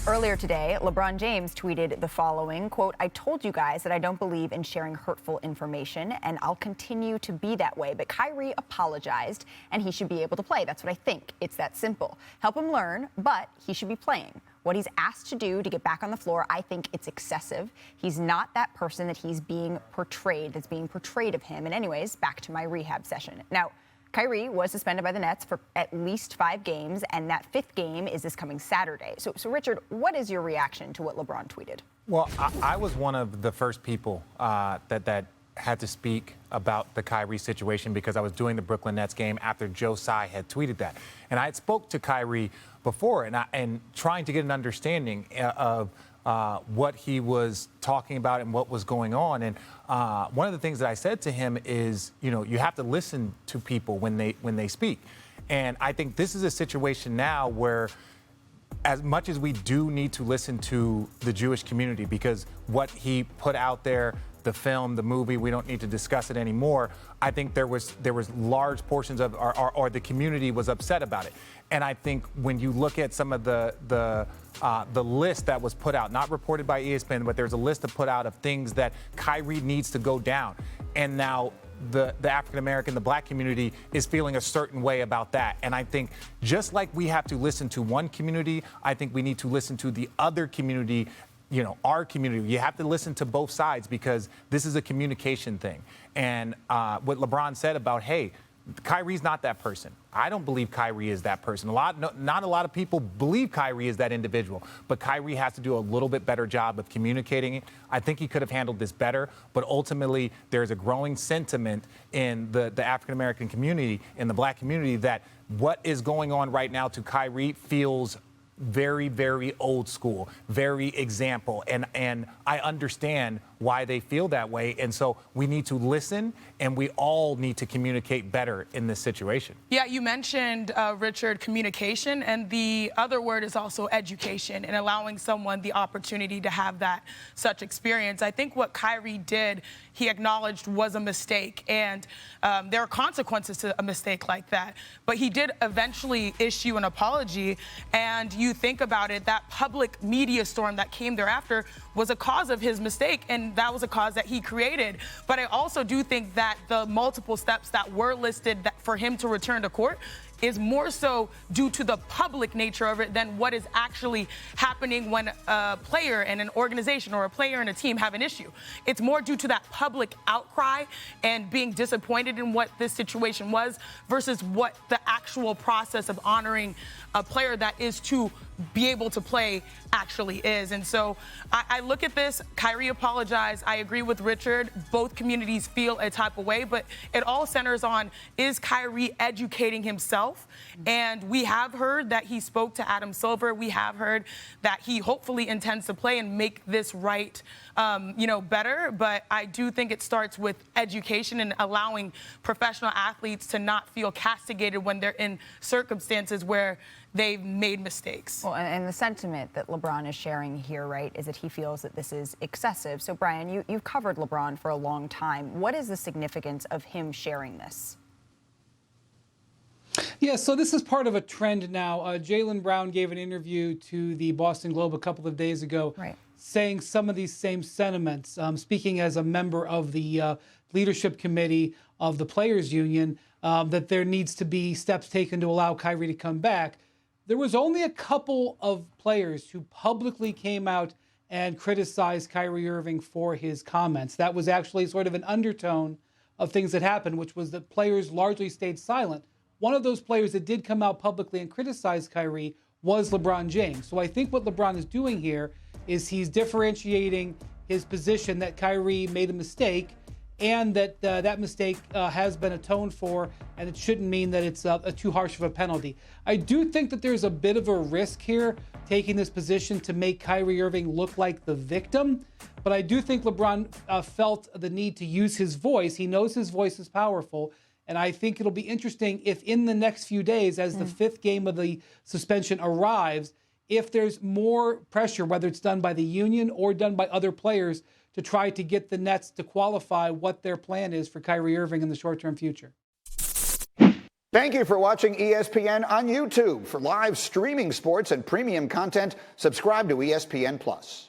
Earlier today, LeBron James tweeted the following, quote, "I told you guys that I don't believe in sharing hurtful information, and I'll continue to be that way. But Kyrie apologized, and he should be able to play. That's what I think. It's that simple. Help him learn, but he should be playing. What he's asked to do to get back on the floor, I think it's excessive. He's not that person that he's being portrayed, that's being portrayed of him. And anyways, back to my rehab session." Now, Kyrie was suspended by the Nets for at least 5 games, and that 5th game is this coming Saturday. So Richard, what is your reaction to what LeBron tweeted? Well, I was one of the first people that had to speak about the Kyrie situation because I was doing the Brooklyn Nets game after Joe Tsai had tweeted that. And I had spoke to Kyrie before and trying to get an understanding of what he was talking about and what was going on. And one of the things that I said to him is, you have to listen to people when they speak. And I think this is a situation now where, as much as we do need to listen to the Jewish community, because what he put out there, the film, the movie, we don't need to discuss it anymore. I think there was large portions of, or the community was upset about it. And I think when you look at some of the list that was put out, not reported by ESPN, but there's a list put out of things that Kyrie needs to go down. And now the African-American, the black community is feeling a certain way about that. And I think just like we have to listen to one community, I think we need to listen to the other community, our community. You have to listen to both sides because this is a communication thing. And what LeBron said about, hey, Kyrie's not that person. I don't believe Kyrie is that person. Not a lot of people believe Kyrie is that individual, but Kyrie has to do a little bit better job of communicating it. I think he could have handled this better, but ultimately there's a growing sentiment in the African-American community, in the black community, that what is going on right now to Kyrie feels very, very old school, very example. And I understand why they feel that way. And so we need to listen, and we all need to communicate better in this situation. Yeah, you mentioned, Richard, communication, and the other word is also education, and allowing someone the opportunity to have that such experience. I think what Kyrie did, he acknowledged was a mistake, and there are consequences to a mistake like that. But he did eventually issue an apology, and you think about it, that public media storm that came thereafter was a cause of his mistake, and that was a cause that he created. But I also do think that the multiple steps that were listed for him to return to court is more so due to the public nature of it than what is actually happening when a player and an organization or a player and a team have an issue. It's more due to that public outcry and being disappointed in what this situation was versus what the actual process of honoring a player that is to be able to play actually is. And so I look at this, Kyrie apologized. I agree with Richard. Both communities feel a type of way, but it all centers on, is Kyrie educating himself? And we have heard that he spoke to Adam Silver. We have heard that he hopefully intends to play and make this right, better. But I do think it starts with education and allowing professional athletes to not feel castigated when they're in circumstances where they've made mistakes. Well, and the sentiment that LeBron is sharing here, right, is that he feels that this is excessive. So, Brian, you've covered LeBron for a long time. What is the significance of him sharing this? Yeah, so this is part of a trend now. Jaylen Brown gave an interview to the Boston Globe a couple of days ago, right, saying some of these same sentiments, speaking as a member of the leadership committee of the Players Union, that there needs to be steps taken to allow Kyrie to come back. There was only a couple of players who publicly came out and criticized Kyrie Irving for his comments. That was actually sort of an undertone of things that happened, which was that players largely stayed silent. One of those players that did come out publicly and criticize Kyrie was LeBron James. So I think what LeBron is doing here is he's differentiating his position that Kyrie made a mistake and that that mistake has been atoned for, and it shouldn't mean that it's too harsh of a penalty. I do think that there's a bit of a risk here, taking this position to make Kyrie Irving look like the victim, but I do think LeBron felt the need to use his voice. He knows his voice is powerful, and I think it'll be interesting if in the next few days, as the 5th game of the suspension arrives, if there's more pressure, whether it's done by the union or done by other players, to try to get the Nets to qualify what their plan is for Kyrie Irving in the short-term future. Thank you for watching ESPN on YouTube. For live streaming sports and premium content, subscribe to ESPN+.